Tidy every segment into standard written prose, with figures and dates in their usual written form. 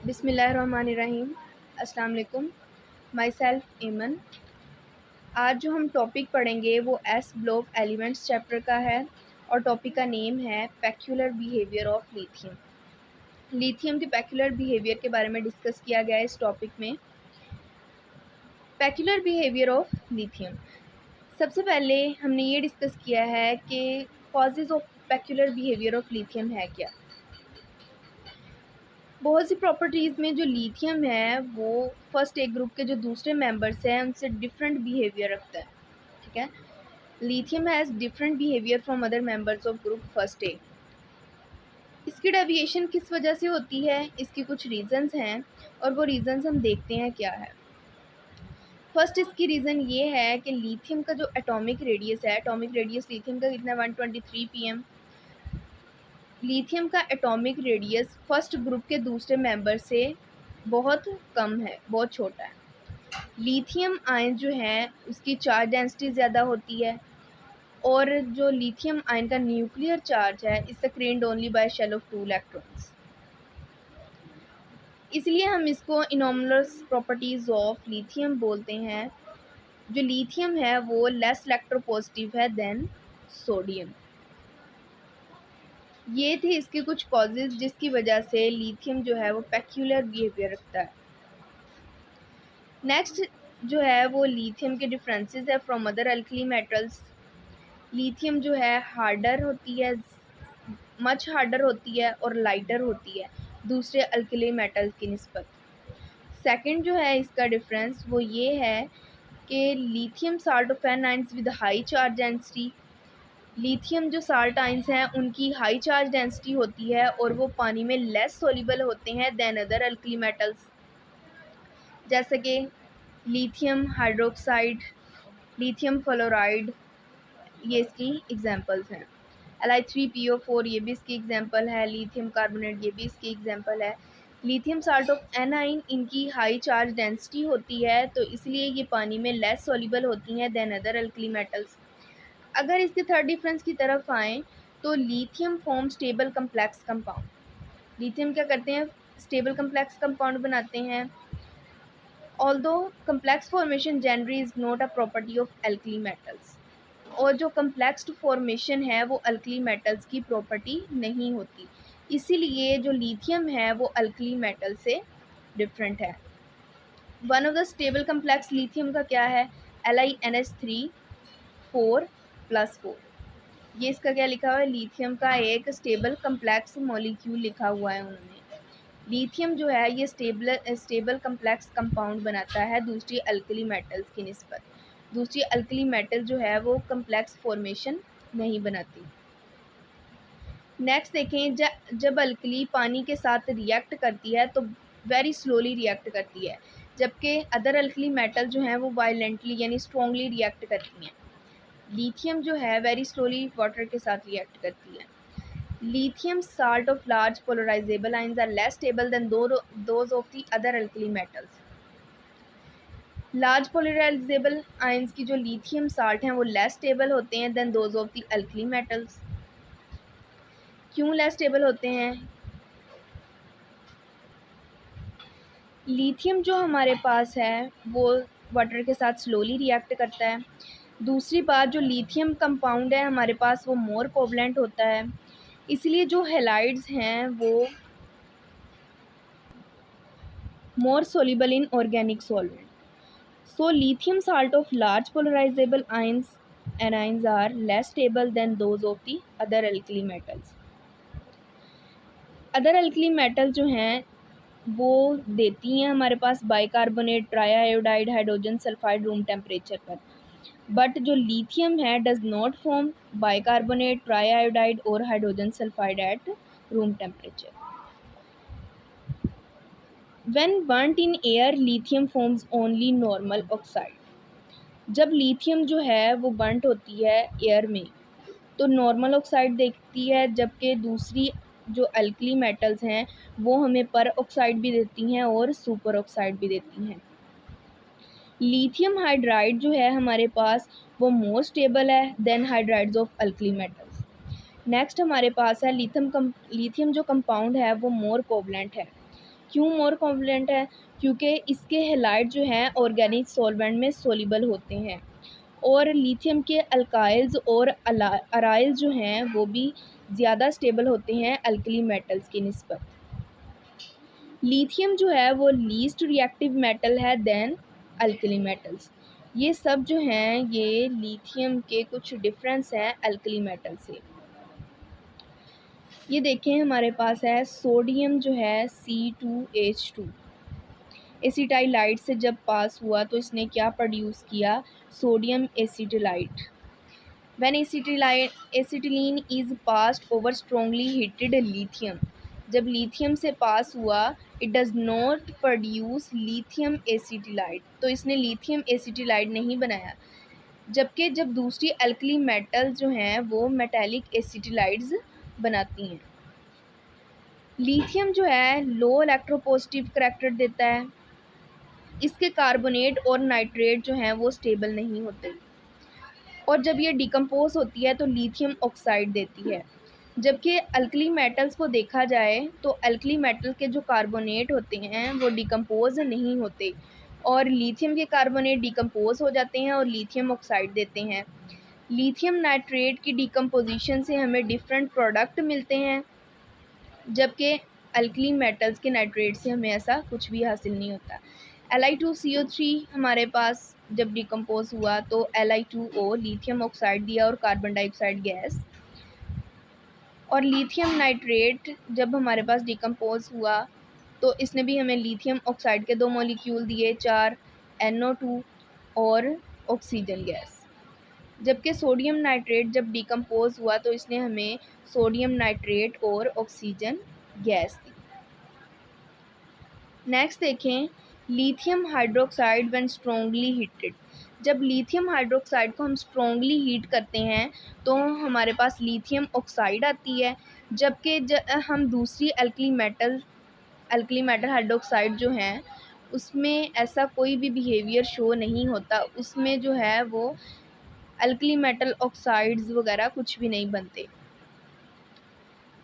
बिस्मिल्लाहिर्रहमानिर्रहीम। अस्सलाम वालेकुम। माई सेल्फ ईमन। आज जो हम टॉपिक पढ़ेंगे वो एस ब्लॉक एलिमेंट्स चैप्टर का है और टॉपिक का नेम है peculiar behaviour of lithium. Lithium के पेक्युलर बिहेवियर के बारे में डिस्कस किया गया है इस टॉपिक में। पेक्युलर बिहेवियर ऑफ लिथियम, सबसे पहले हमने ये डिस्कस किया है कि causes of peculiar behaviour of lithium है क्या। बहुत सी प्रॉपर्टीज़ में जो लिथियम है वो फर्स्ट ए ग्रुप के जो दूसरे मेंबर्स हैं उनसे डिफरेंट बिहेवियर रखता है। ठीक है, lithium has different behaviour from other members of group first A. इसकी डेविएशन किस वजह से होती है, इसकी कुछ रीज़न्स हैं और वो रीज़न्स हम देखते हैं क्या है। फर्स्ट इसकी रीज़न ये है कि लिथियम का जो एटॉमिक रेडियस है, एटॉमिक रेडियस लिथियम का कितना 123 pm। लिथियम का एटॉमिक रेडियस फर्स्ट ग्रुप के दूसरे मेंबर से बहुत कम है, बहुत छोटा है। लिथियम आयन जो है उसकी चार्ज डेंसिटी ज़्यादा होती है और जो लिथियम आयन का न्यूक्लियर चार्ज है is screened only by shell of 2 electrons. इसलिए हम इसको इनॉर्मलस प्रॉपर्टीज़ ऑफ लिथियम बोलते हैं। जो लिथियम है वो लेस इलेक्ट्रोपॉजिटिव है देन सोडियम। ये थे इसके कुछ कॉजेज़ जिसकी वजह से लिथियम जो है वो पेक्यूलर बिहेवियर रखता है। नेक्स्ट जो है वो लिथियम के डिफरेंसेस है from other alkali metals. Lithium जो है हार्डर होती है, मच हार्डर होती है और लाइटर होती है दूसरे अल्कली मेटल्स की निस्बत। सेकंड जो है इसका डिफरेंस वो ये है कि lithium salt of anions with high charge density. Lithium जो साल्ट आइंस हैं उनकी हाई चार्ज डेंसिटी होती है और वो पानी में लेस सोल्यूबल होते हैं देन अदर अल्कली मेटल्स, जैसे कि लिथियम हाइड्रोक्साइड, लिथियम फ्लोराइड, ये इसकी एग्जांपल्स हैं। Li3PO4 ये भी इसकी एग्जांपल है। लिथियम कार्बोनेट ये भी इसकी एग्जांपल है। लिथियम साल्ट ऑफ एनाइन इनकी हाई चार्ज डेंसिटी होती है तो इसलिए ये पानी में लेस सोल्यूबल होती हैं देन अदर अल्कली मेटल्स। अगर इसके थर्ड डिफरेंस की तरफ आएँ तो lithium form stable complex compound. Lithium क्या करते हैं, स्टेबल कम्प्लेक्स कंपाउंड बनाते हैं। Although complex formation generally is not a property of alkali metals, और जो कम्प्लेक्स फॉर्मेशन है वो अल्कली मेटल्स की प्रॉपर्टी नहीं होती, इसीलिए जो लिथियम है वो अल्कली मेटल से डिफरेंट है। One of the stable complex lithium का क्या है, LiNH3 4+4। ये इसका क्या लिखा हुआ है, लिथियम का एक स्टेबल कम्प्लेक्स मॉलिक्यूल लिखा हुआ है उन्होंने। लिथियम जो है ये स्टेबल कम्प्लेक्स कंपाउंड बनाता है दूसरी अल्कली मेटल्स की निस्बत। दूसरी अल्कली मेटल जो है वो कम्प्लेक्स फॉर्मेशन नहीं बनाती। नेक्स्ट देखें, जब अल्कली पानी के साथ रिएक्ट करती है तो वेरी स्लोली रिएक्ट करती है, जबकि अदर अल्कली मेटल जो हैं वो वायलेंटली यानी स्ट्रॉन्गली रिएक्ट करती हैं। लिथियम जो है वेरी स्लोली वाटर के साथ रिएक्ट करती है। Lithium salt of large polarizable ions are less stable than those of the other alkali metals. Large polarisable ions की जो लिथियम साल्ट हैं वो लेस स्टेबल होते हैं then those of the alkali metals. क्यों लेस स्टेबल होते हैं? Lithium जो हमारे पास है वो वाटर के साथ स्लोली रिएक्ट करता है। दूसरी बात, जो लिथियम कंपाउंड है हमारे पास वो मोर कोवलेंट होता है, इसलिए जो हैलाइड्स हैं वो more soluble in organic solvent. So lithium salt of large polarizable anions are less stable than those of the other alkali metals. Other alkali metal जो हैं वो देती हैं हमारे पास bicarbonate, triiodide, hydrogen sulphide room temperature पर, but जो lithium है does not form bicarbonate, triiodide और hydrogen sulphide at room temperature. When burnt in air, lithium forms only normal oxide. जब लिथियम जो है वो बर्नट होती है एयर में तो नॉर्मल ऑक्साइड देती है, जबकि दूसरी जो अल्कली मेटल्स हैं वो हमें पर ऑक्साइड भी देती हैं और सुपर ऑक्साइड भी देती हैं। लिथियम हाइड्राइड जो है हमारे पास वो मोर स्टेबल है then hydrides of alkali metals. Next हमारे पास है लिथियम जो कंपाउंड है वो मोर कोवलेंट है। क्यों मोर कॉम्प्लेंट है? क्योंकि इसके हैलाइड जो हैं ऑर्गेनिक सॉल्वेंट में सोल्यूबल होते हैं, और लिथियम के अल्काइल्स और अराइल जो हैं वो भी ज़्यादा स्टेबल होते हैं अल्कली मेटल्स की निस्बत। लिथियम जो है वो लीस्ट रिएक्टिव मेटल है देन अल्कली मेटल्स। ये सब जो हैं ये लिथियम के कुछ डिफरेंस हैं अल्कली मेटल से। ये देखें, हमारे पास है सोडियम जो है C2H2, एसिटाइलाइट से जब पास हुआ तो इसने क्या प्रोड्यूस किया? Sodium acetylide. When acetylene is passed over strongly heated lithium, जब लिथियम से पास हुआ it does not produce lithium acetylide, तो इसने लिथियम एसिटिलाइट नहीं बनाया। जबकि जब दूसरी अल्कली मेटल जो हैं वो मेटालिक एसिटिलाइड्स बनाती हैं। लिथियम जो है लो इलेक्ट्रोपॉजिटिव करैक्टर देता है, इसके कार्बोनेट और नाइट्रेट जो हैं वो स्टेबल नहीं होते, और जब ये डिकम्पोज होती है तो लिथियम ऑक्साइड देती है। जबकि अल्कली मेटल्स को देखा जाए तो अल्कली मेटल के जो कार्बोनेट होते हैं वो डिकम्पोज नहीं होते, और लिथियम के कार्बोनेट डिकम्पोज हो जाते हैं और लिथियम ऑक्साइड देते हैं। लिथियम नाइट्रेट की डिकम्पोजिशन से हमें डिफरेंट प्रोडक्ट मिलते हैं, जबकि अल्कली मेटल्स के नाइट्रेट से हमें ऐसा कुछ भी हासिल नहीं होता। Li2CO3 हमारे पास जब डिकम्पोज हुआ तो Li2O लिथियम ऑक्साइड दिया और कार्बन डाइऑक्साइड गैस, और लिथियम नाइट्रेट जब हमारे पास डिकम्पोज हुआ तो इसने भी हमें लिथियम ऑक्साइड के 2 मॉलिक्यूल दिए, 4 NO2 और ऑक्सीजन गैस। जबकि सोडियम नाइट्रेट जब डिकम्पोज हुआ तो इसने हमें सोडियम नाइट्रेट और ऑक्सीजन गैस दी। नेक्स्ट देखें, lithium hydroxide when strongly heated. जब लिथियम हाइड्रोक्साइड को हम स्ट्रॉन्गली हीट करते हैं तो हमारे पास लिथियम ऑक्साइड आती है, जबकि हम दूसरी अल्कली मेटल हाइड्रोक्साइड जो हैं उसमें ऐसा कोई भी बिहेवियर शो नहीं होता, उसमें जो है वो अल्कली मेटल ऑक्साइड्स वगैरह कुछ भी नहीं बनते।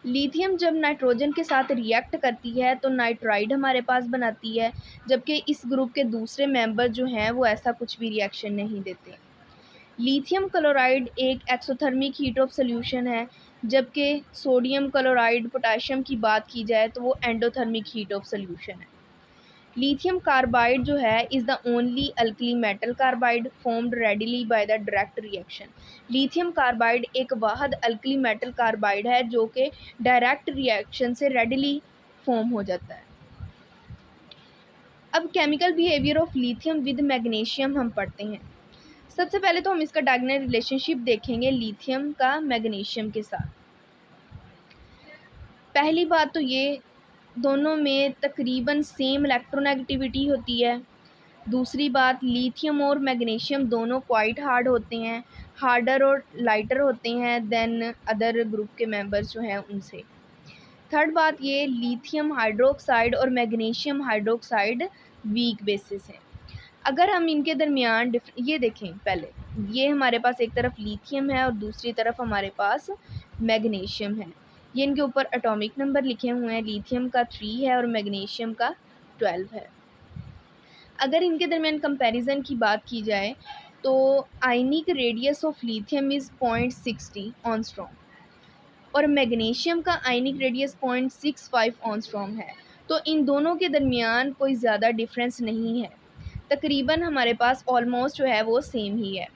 लिथियम जब नाइट्रोजन के साथ रिएक्ट करती है तो नाइट्राइड हमारे पास बनाती है, जबकि इस ग्रुप के दूसरे मेंबर जो हैं वो ऐसा कुछ भी रिएक्शन नहीं देते। लिथियम क्लोराइड एक एक्सोथर्मिक हीट ऑफ सॉल्यूशन है, जबकि सोडियम क्लोराइड पोटाशियम की बात की जाए तो वो एंडोथर्मिक हीट ऑफ सॉल्यूशन है। लिथियम कार्बाइड जो है is the only alkali metal carbide formed readily by the direct reaction. Lithium carbide एक वाहद अल्कली मेटल कार्बाइड है जो कि डायरेक्ट रिएक्शन से रेडिली फॉर्म हो जाता है। अब chemical behaviour of lithium with magnesium हम पढ़ते हैं। सबसे पहले तो हम इसका डायगोनल रिलेशनशिप देखेंगे लिथियम का मैग्नीशियम के साथ। पहली बात तो ये, दोनों में तकरीबन सेम इलेक्ट्रोनेगेटिविटी होती है। दूसरी बात, लिथियम और मैग्नीशियम दोनों क्वाइट हार्ड होते हैं, हार्डर और लाइटर होते हैं देन अदर ग्रुप के मेंबर्स जो हैं उनसे। थर्ड बात ये, लिथियम हाइड्रोक्साइड और मैग्नीशियम हाइड्रोक्साइड वीक बेसिस हैं। अगर हम इनके दरमियान ये देखें, पहले ये हमारे पास एक तरफ लिथियम है और दूसरी तरफ हमारे पास मैग्नीशियम है। ये इनके ऊपर एटॉमिक नंबर लिखे हुए हैं, लिथियम का 3 है और मैग्नीशियम का 12 है। अगर इनके दरमियान कंपैरिजन की बात की जाए तो ionic radius of lithium is 0.60 ऑनस्ट्रॉम और मैग्नीशियम का आयनिक रेडियस 0.65 ऑनस्ट्रॉम है। तो इन दोनों के दरमियान कोई ज़्यादा डिफरेंस नहीं है, तकरीबन हमारे पास ऑलमोस्ट जो है वो सेम ही है।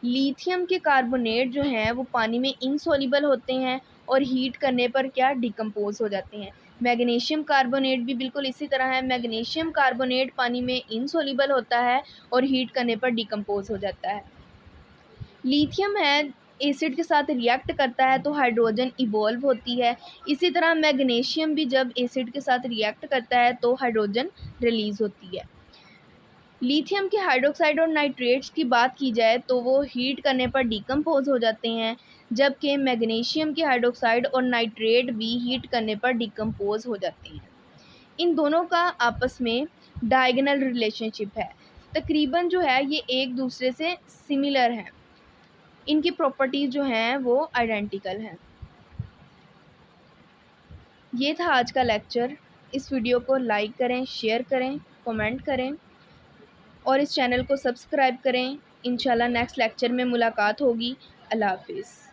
लिथियम के कार्बोनेट जो हैं वो पानी में इनसॉल्युबल होते हैं और हीट करने पर क्या डिकम्पोज हो जाते हैं। मैग्नीशियम कार्बोनेट भी बिल्कुल इसी तरह है, मैग्नीशियम कार्बोनेट पानी में इनसॉल्युबल होता है और हीट करने पर डिकम्पोज हो जाता है। लिथियम है एसिड के साथ रिएक्ट करता है तो हाइड्रोजन इवॉल्व होती है, इसी तरह मैग्नीशियम भी जब एसिड के साथ रिएक्ट करता है तो हाइड्रोजन रिलीज़ होती है। लिथियम के हाइड्रोक्साइड और नाइट्रेट्स की बात की जाए तो वो हीट करने पर डिकम्पोज हो जाते हैं, जबकि मैग्नीशियम के हाइड्रोक्साइड और नाइट्रेट भी हीट करने पर डिकम्पोज हो जाते हैं। इन दोनों का आपस में डायगोनल रिलेशनशिप है, तकरीबन जो है ये एक दूसरे से सिमिलर हैं, इनकी प्रॉपर्टीज़ जो हैं वो आइडेंटिकल हैं। ये था आज का लेक्चर। इस वीडियो को लाइक करें, शेयर करें, कमेंट करें और इस चैनल को सब्सक्राइब करें। इंशाल्लाह नेक्स्ट लेक्चर में मुलाकात होगी। अल्लाह हाफिज़।